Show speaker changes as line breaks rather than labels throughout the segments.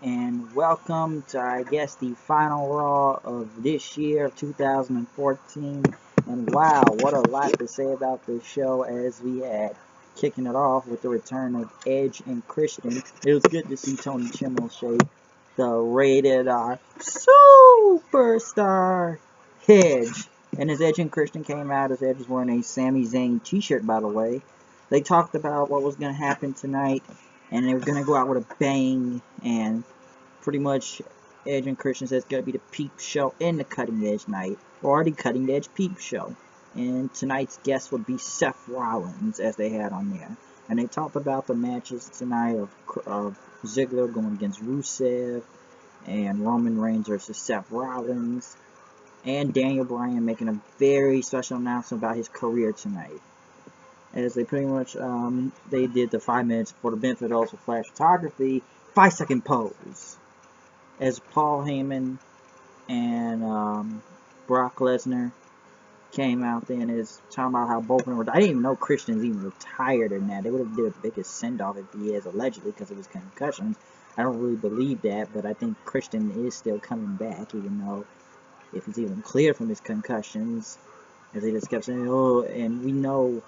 and welcome to, I guess, the final Raw of this year of 2014. And wow, what a lot to say about this show as we had kicking it off with the return of Edge and Christian. It was good to see Tony Chimel shake the rated R superstar Edge. And as Edge and Christian came out, as Edge was wearing a Sami Zayn t-shirt, by the way, they talked about what was going to happen tonight, and they were going to go out with a bang, and pretty much Edge and Christian says it's going to be the peep show and the cutting edge night, or the cutting edge peep show. And tonight's guest would be Seth Rollins, as they had on there. And they talked about the matches tonight of Ziggler going against Rusev, and Roman Reigns versus Seth Rollins, and Daniel Bryan making a very special announcement about his career tonight. As they pretty much, they did the 5 minutes for the benefit of those with flash photography, 5-second pose. As Paul Heyman and Brock Lesnar came out there and is talking about how both of them were. I didn't even know Christian's even retired or that. They would have did a biggest send-off if he is, allegedly, because of his concussions. I don't really believe that, but I think Christian is still coming back, even though if he's even clear from his concussions, as they just kept saying, oh, and we know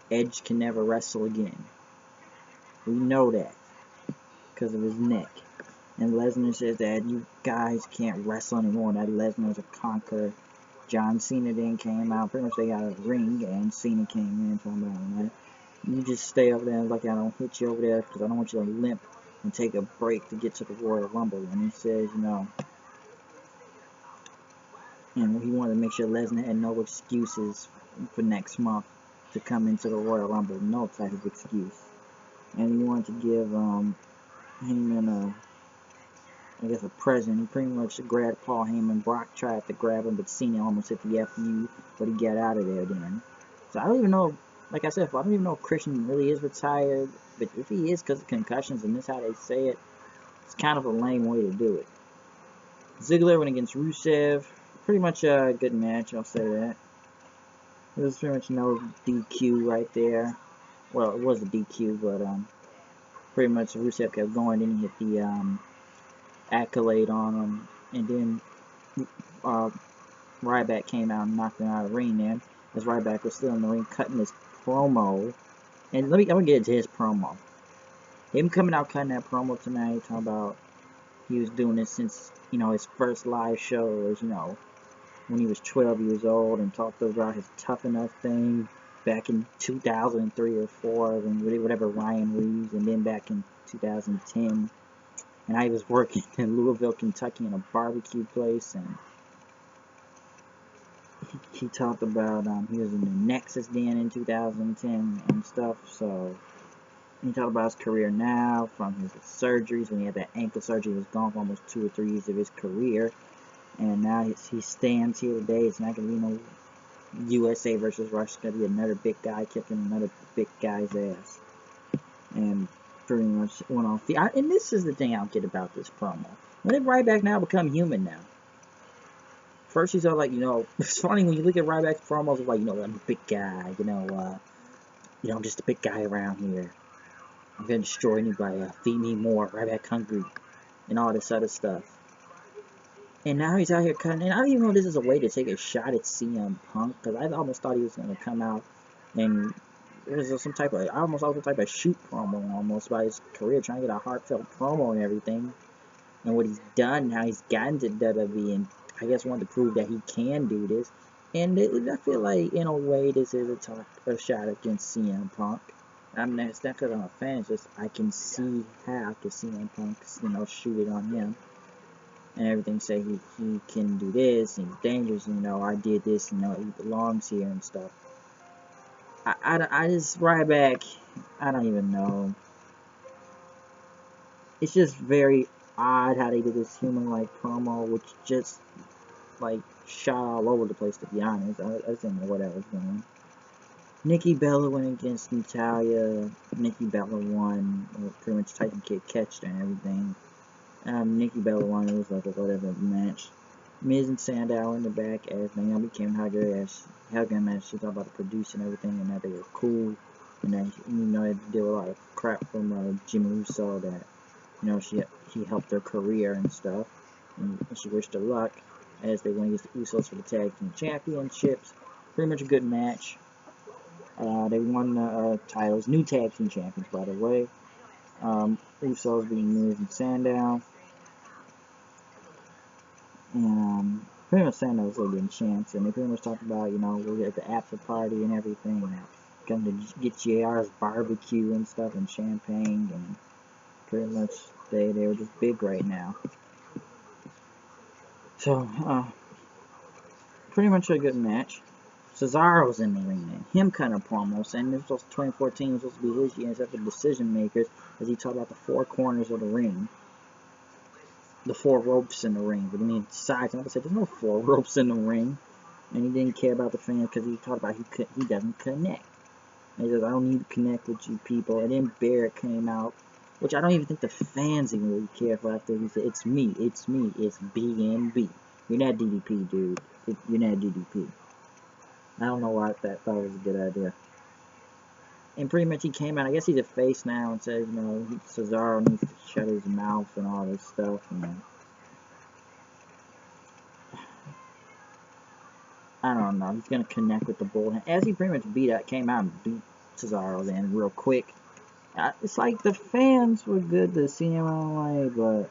Edge can never wrestle again. We know that because of his neck. And Lesnar says that you guys can't wrestle anymore. That Lesnar's a conqueror. John Cena then came out. Pretty much they got a ring, and Cena came in talking about that. You just stay over there like I don't hit you over there because I don't want you to limp and take a break to get to the Royal Rumble. And he says, and he wanted to make sure Lesnar had no excuses for next month to come into the Royal Rumble. No type of excuse. And he wanted to give Heyman a present. He pretty much grabbed Paul Heyman. Brock tried to grab him, but Cena almost hit the FU, but he got out of there then. So I don't even know, like I said, I don't even know if Christian really is retired, but if he is because of concussions and this is how they say it, it's kind of a lame way to do it. Ziggler went against Rusev. Pretty much a good match, I'll say that. It was pretty much no DQ right there. Well, it was a DQ, but pretty much Rusev kept going, then he hit the accolade on him, and then Ryback came out and knocked him out of the ring then, as Ryback was still in the ring cutting his promo. And I'm gonna get into his promo. Him coming out cutting that promo tonight, talking about he was doing this since, his first live show was, when he was 12 years old, and talked about his tough enough thing back in 2003 or 4, when whatever Ryan Reeves, and then back in 2010. And I was working in Louisville, Kentucky in a barbecue place, and he talked about he was in the Nexus Den in 2010 and stuff. So he talked about his career now, from his surgeries. When he had that ankle surgery, he was gone for almost 2 or 3 years of his career, and now he stands here today. It's not going to be no USA versus Russia. It's going to be another big guy kicking another big guy's ass. And pretty much went off the. And this is the thing I don't get about this promo. When did Ryback now become human now? First he's all like, it's funny when you look at Ryback's promos, it's like, I'm a big guy, I'm just a big guy around here. I'm gonna destroy anybody, feed me more, Ryback hungry, and all this other stuff. And now he's out here cutting, and I don't even know if this is a way to take a shot at CM Punk, because I almost thought he was gonna come out and it was some type of, almost some type of shoot promo almost about his career, trying to get a heartfelt promo and everything, and what he's done, how he's gotten to WWE, and I guess wanted to prove that he can do this. And I feel like, in a way, this is a shot against CM Punk. I mean, it's not because I'm a fan, it's just I can see how CM Punk, shoot it on him. And everything, say he can do this, he's dangerous, I did this, he belongs here and stuff. I just, Ryback, I don't even know. It's just very odd how they did this human-like promo, which just, shot all over the place, to be honest. I didn't know what that was doing. Nikki Bella went against Natalia. Nikki Bella won. Pretty much Tyson Kidd catched her and everything. Nikki Bella won. It was like a whatever match. Miz and Sandow in the back as Naomi came Helga match. She talked about the producer and everything, and that they were cool. And that, they had to deal with a lot of crap from Jimmy Uso that You know, she helped their career and stuff, and she wished her luck as they went against the Usos for the tag team championships. Pretty much a good match. They won the titles, new tag team champions, by the way. Usos being Miz and Sandow. And pretty much Sandow was still getting champs, and they pretty much talked about, you know, we're at the after party and everything, and come to get JR's barbecue and stuff, and champagne, and pretty much they were just big right now. So, pretty much a good match. Cesaro was in the ring then. Him kind of promos, and this was 2014 was supposed to be his year instead of decision makers, as he talked about the four corners of the ring. The four ropes in the ring, but I mean sides. And like I said, there's no four ropes in the ring, and he didn't care about the fans because he talked about he doesn't connect. And he says, I don't need to connect with you people. And then Barrett came out, which I don't even think the fans even really care for. After he said, it's me, it's BNB. You're not DDP, dude. You're not DDP. I don't know why that thought was a good idea. And pretty much he came out, I guess he's a face now, and says, you know, Cesaro needs to shut his mouth and all this stuff. And I don't know, he's going to connect with the Bull. As he pretty much came out and beat Cesaro then real quick. It's like the fans were good to see him on the way, but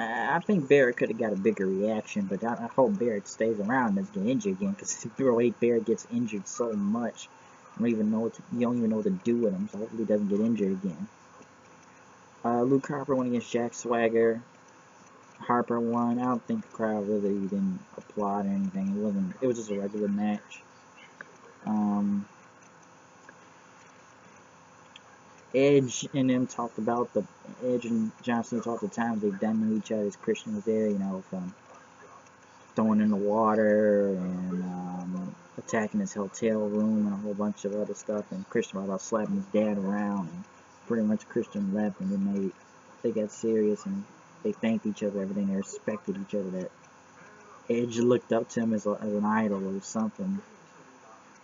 I think Barrett could have got a bigger reaction, but I hope Barrett stays around and doesn't get injured again, because the way Barrett gets injured so much, you don't even know what to do with him, so hopefully he doesn't get injured again. Luke Harper went against Jack Swagger. Harper won. I don't think the crowd really didn't applaud or anything. It was just a regular match. Edge and them talked about Edge and John Cena talked the times they've done to each other as Christian was there, you know, from throwing in the water and attacking his hotel room and a whole bunch of other stuff, and Christian about slapping his dad around, and pretty much Christian left, and then they got serious and they thanked each other, everything, they respected each other. That Edge looked up to him as an idol or something.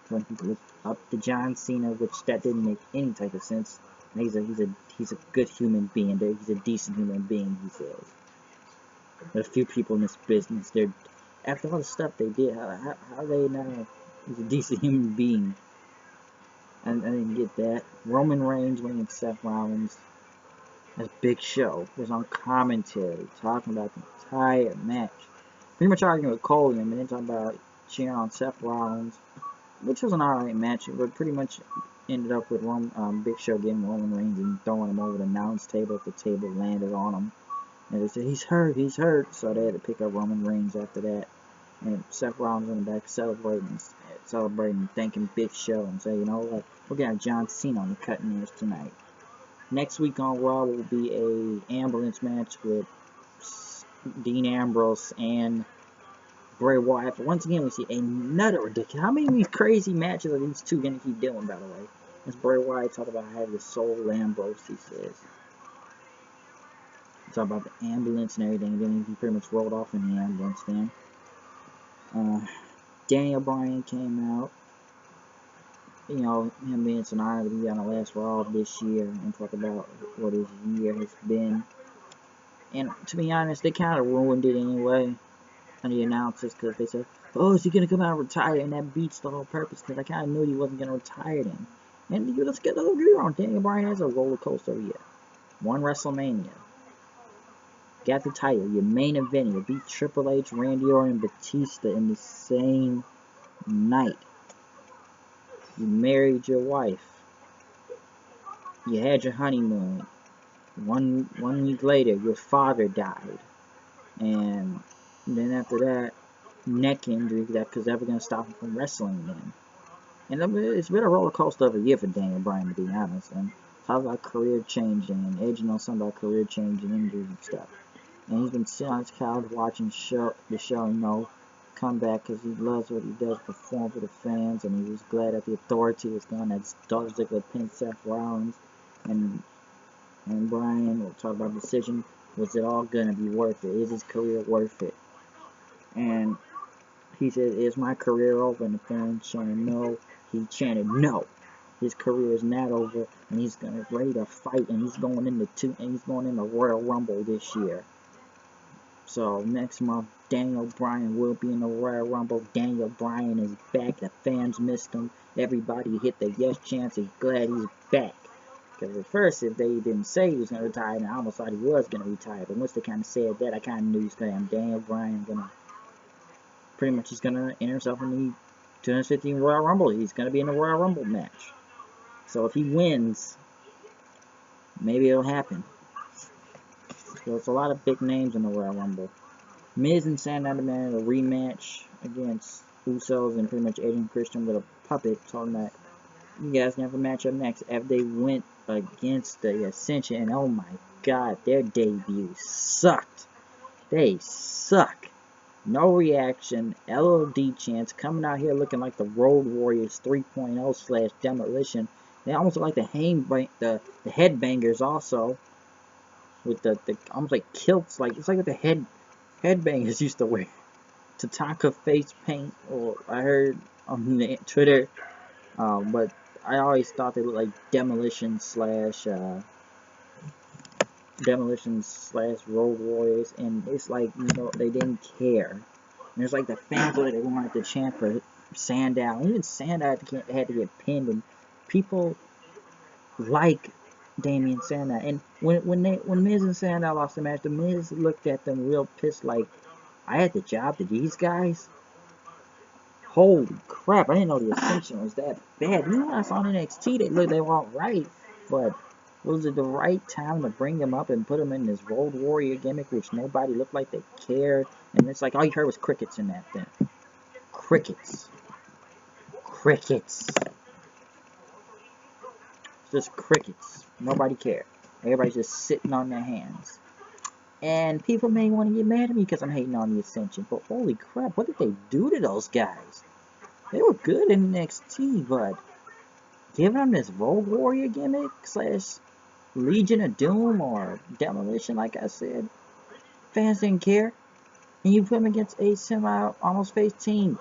When he looked up to John Cena, which that didn't make any type of sense. He's a good human being. He's a decent human being, he says. There's a few people in this business, after all the stuff they did, how are they now? He's a decent human being. I didn't get that. Roman Reigns winning Seth Rollins. That's Big Show. Was on commentary, talking about the entire match. Pretty much arguing with Cole and then talking about cheering on Seth Rollins, which was an alright match, but pretty much ended up with Big Show getting Roman Reigns and throwing him over the announce table if the table landed on him. And they said, he's hurt. So they had to pick up Roman Reigns after that. And Seth Rollins went back celebrating, thanking Big Show, and say, you know what, we're going to have John Cena on the cutting edge tonight. Next week on Raw will be a ambulance match with Dean Ambrose and Bray Wyatt. But once again, we see another ridiculous. How many of these crazy matches are these two going to keep doing, by the way? As Bray Wyatt talked about having the soul Ambrose, he says. He talked about the ambulance and everything. Then he pretty much rolled off in the ambulance then. Daniel Bryan came out. You know, him being an honor to be on the last Raw this year and talk about what his year has been. And to be honest, they kind of ruined it anyway. And the announcers, because they said, oh, is he going to come out and retire? And that beats the whole purpose, because I kind of knew he wasn't going to retire then. And let's get a little agree on. Daniel Bryan has a roller coaster year. Won WrestleMania. Got the title. Your main event. You beat Triple H, Randy Orton, and Batista in the same night. You married your wife. You had your honeymoon. One week later, your father died. And then after that, neck injury, because that was going to stop him from wrestling again. And it's been a roller coaster of a year for Daniel Bryan, to be honest. And talk about career changing, and Edge knows something about career changing injuries and stuff. And he's been sitting on his couch watching the show, you know, come back because he loves what he does, perform for the fans, and he was glad that the authority was gone. That Dolph Ziggler pinned Seth Rollins, and Bryan will talk about the decision. Was it all gonna be worth it? Is his career worth it? And he said, "Is my career over?" And the fans chanted no. He chanted no. his career is not over, and he's gonna ready to fight, and he's going into Royal Rumble this year. So next month, Daniel Bryan will be in the Royal Rumble. Daniel Bryan is back. The fans missed him. Everybody hit the yes chants. He's glad he's back. Because at first, if they didn't say he was going to retire, then I almost thought he was going to retire. But once they kind of said that, I kind of knew he's going to. Daniel Bryan pretty much he's going to enter himself in the 215 Royal Rumble. He's going to be in the Royal Rumble match. So if he wins, maybe it'll happen. So it's a lot of big names in the Royal Rumble. Miz and Sandow demanded a rematch against Usos and pretty much Edge and Christian with a puppet, talking about you guys never match up next. After they went against the Ascension, and oh my god, their debut sucked. They suck. No reaction, LOD chants, coming out here looking like the Road Warriors 3.0 / Demolition. They almost look like the headbangers also. With the almost like kilts, like it's like what the headbangers used to wear. Tatanka face paint, or I heard on the Twitter, but I always thought they looked like Demolition / Road Warriors, and it's like, you know, they didn't care. And there's like the fans that they wanted to chant for Sandow. Even Sandow had to get pinned, and people like Damien Sandow. And when Miz and Sandow lost the match, the Miz looked at them real pissed, like, I had the job to these guys? Holy crap, I didn't know the Ascension was that bad. You know, I saw on NXT, they were alright, but was it the right time to bring them up and put them in this Road Warrior gimmick, which nobody looked like they cared? And it's like, all you heard was crickets in that thing. Crickets. Crickets. Just crickets. Nobody cared. Everybody's just sitting on their hands. And people may want to get mad at me because I'm hating on the Ascension, but holy crap, what did they do to those guys? They were good in NXT, but giving them this Road Warrior gimmick / Legion of Doom or Demolition, like I said, fans didn't care. And you put them against a almost face team.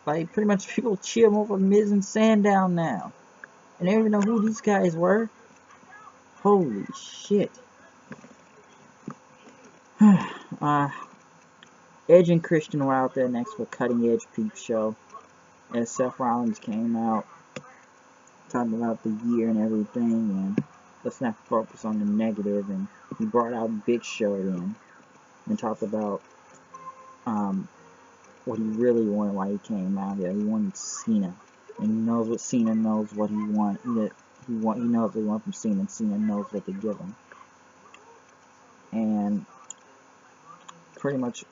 Like, pretty much people cheer them over Miz and Sandow now. And they don't even know who these guys were. Holy shit. Edge and Christian were out there next for Cutting Edge Peep Show. As Seth Rollins came out, talking about the year and everything, and let's not focus on the negative, and he brought out Big Show in, and talked about what he really wanted while he came out here. He wanted Cena, and he knows what Cena knows what he wants. He knows what he wants from Cena, and Cena knows what to give him. And pretty much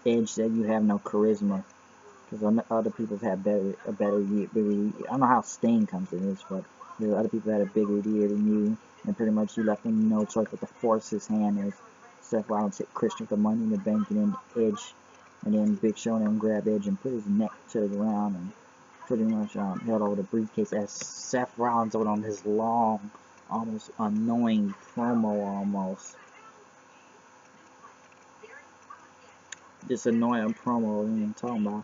Edge said you have no charisma, because other people have had a better year. I don't know how Sting comes in this, but there's other people that had a bigger year than you, and pretty much you left him no choice but to force his hand as Seth Rollins hit Christian for Money in the Bank, and then Edge, and then Big Show and him grab Edge and put his neck to the ground and pretty much held over the briefcase as Seth Rollins went on this long, almost annoying promo almost. This annoying promo, I'm talking about.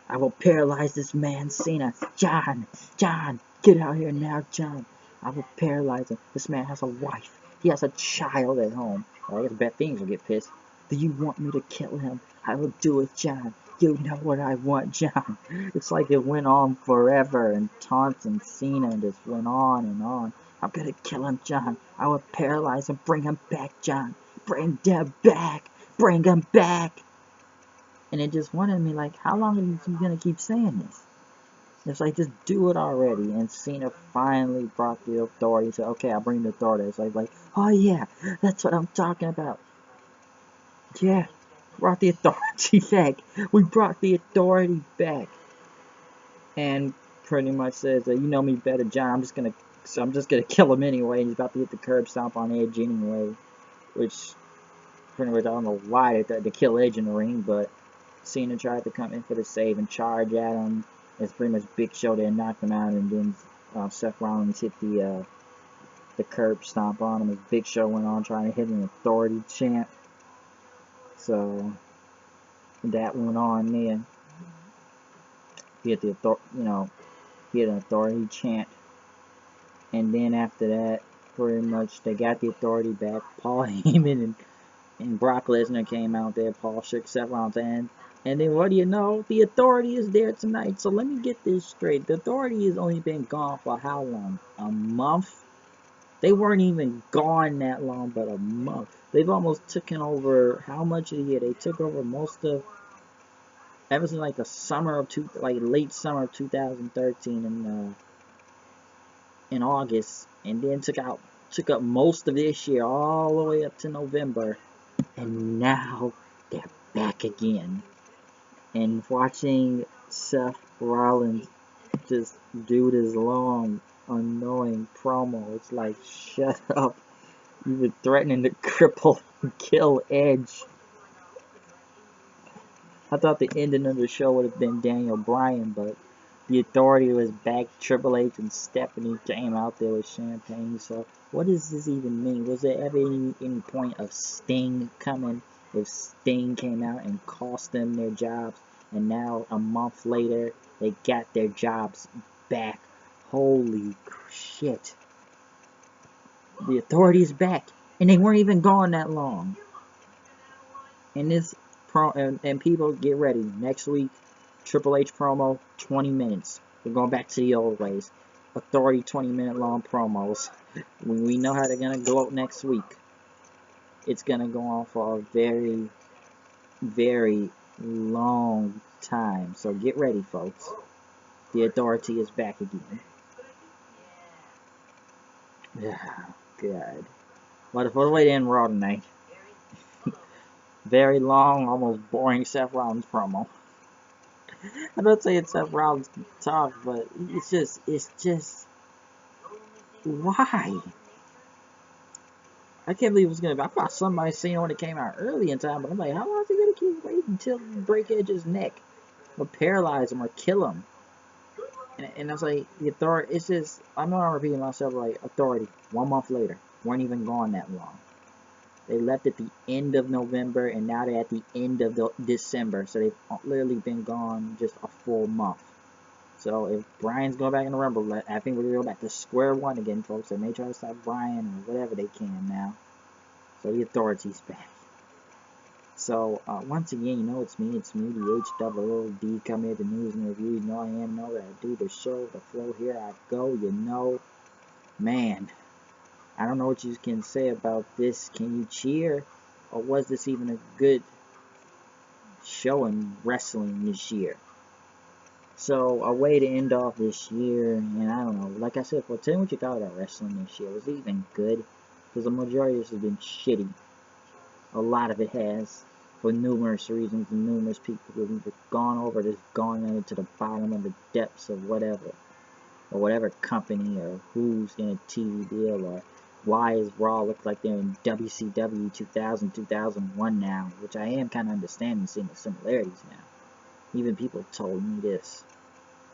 I will paralyze this man, Cena. John, get out here now, John. I will paralyze him. This man has a wife. He has a child at home. Well, I guess Beth Phoenix will get pissed. Do you want me to kill him? I will do it, John. You know what I want, John. It's like it went on forever, and taunts and Cena just went on and on. I'm gonna kill him, John. I will paralyze him. Bring him back, John. Bring him back. Bring him back. And it just wanted me like, how long are you gonna keep saying this? It's like, just do it already. And Cena finally brought the authority. He said, okay, I'll bring the authority. It's like, oh yeah, that's what I'm talking about. Yeah, brought the authority back. We brought the authority back. And pretty much says, you know me better, John. I'm just gonna kill him anyway. And he's about to hit the curb stomp on Edge anyway. Which, pretty much, I don't know why they tried to kill Edge in the ring, but Cena tried to come in for the save and charge at him. It's pretty much Big Show that knocked him out, and then Seth Rollins hit the curb stomp on him as Big Show went on trying to hit an authority chant. So that went on there. He hit the he hit an authority chant And then after that, pretty much they got the Authority back. Paul Heyman and Brock Lesnar came out there. Paul shook Seth Rollins' hand. And then what do you know? The Authority is there tonight. So let me get this straight. The Authority has only been gone for how long? A month? They weren't even gone that long, but a month. They've almost taken over how much of the year? They took over most of, ever since like the summer of late summer of 2013 in August, and then took up most of this year all the way up to November, and now they're back again. And watching Seth Rollins just do this long, annoying promo, it's like, shut up. You've been threatening to cripple and kill Edge. I thought the ending of the show would have been Daniel Bryan, but the Authority was back. Triple H and Stephanie came out there with champagne. So what does this even mean? Was there ever any point of Sting coming? If Sting came out and cost them their jobs, and now a month later they got their jobs back. Holy shit. The Authority is back, and they weren't even gone that long. And this and people get ready. Next week, Triple H promo, 20 minutes. We're going back to the old ways. Authority 20-minute long promos. We know how they're gonna go out next week. It's gonna go on for a very, very long time. So get ready, folks. The Authority is back again. God. What a way to end Raw tonight. Very long, almost boring Seth Rollins promo. I'm not saying Seth Rollins can talk, but it's just, why? I can't believe it's gonna be. I thought somebody seen it when it came out early in time, but I'm like, how long is he gonna keep waiting until you break Edge's neck, or paralyze him, or kill him? And I was like, the Authority. It's just, I know I'm repeating myself. Like, Authority, 1 month later, weren't even gone that long. They left at the end of November, and now they're at the end of December. So they've literally been gone just a full month. So if Bryan's going back in the Rumble, I think we're going to go back to square one again, folks. They may try to stop Bryan or whatever they can now. So the Authority's back. So once again, you know it's me, the H-double-O-D, come here to news and review. You know I am, know that I do the show, the flow, here I go, you know. Man. I don't know what you can say about this. Can you cheer? Or was this even a good show in wrestling this year? So, a way to end off this year, and I don't know, like I said, well, tell me what you thought about wrestling this year. Was it even good? Because the majority of this has been shitty. A lot of it has, for numerous reasons, and numerous people who have either gone over this, gone into the bottom of the depths of whatever, or whatever company, or who's in a TV deal, or why is Raw look like they're in WCW 2000, 2001 now, which I am kind of understanding, seeing the similarities now. Even people told me this.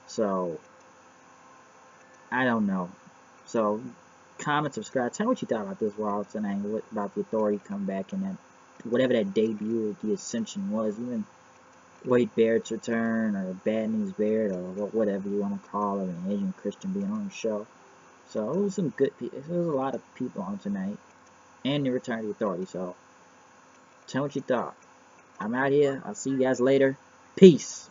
So, I don't know. So, comment, subscribe, tell me what you thought about this Raw tonight, what about the Authority come back, and that, whatever that debut of the Ascension was, even Wade Barrett's return, or Bad News Barrett, or whatever you want to call it, and Asian Christian being on the show. So it was some good people. There was a lot of people on tonight. And the return of the Authority. So tell me what you thought. I'm out here. I'll see you guys later. Peace.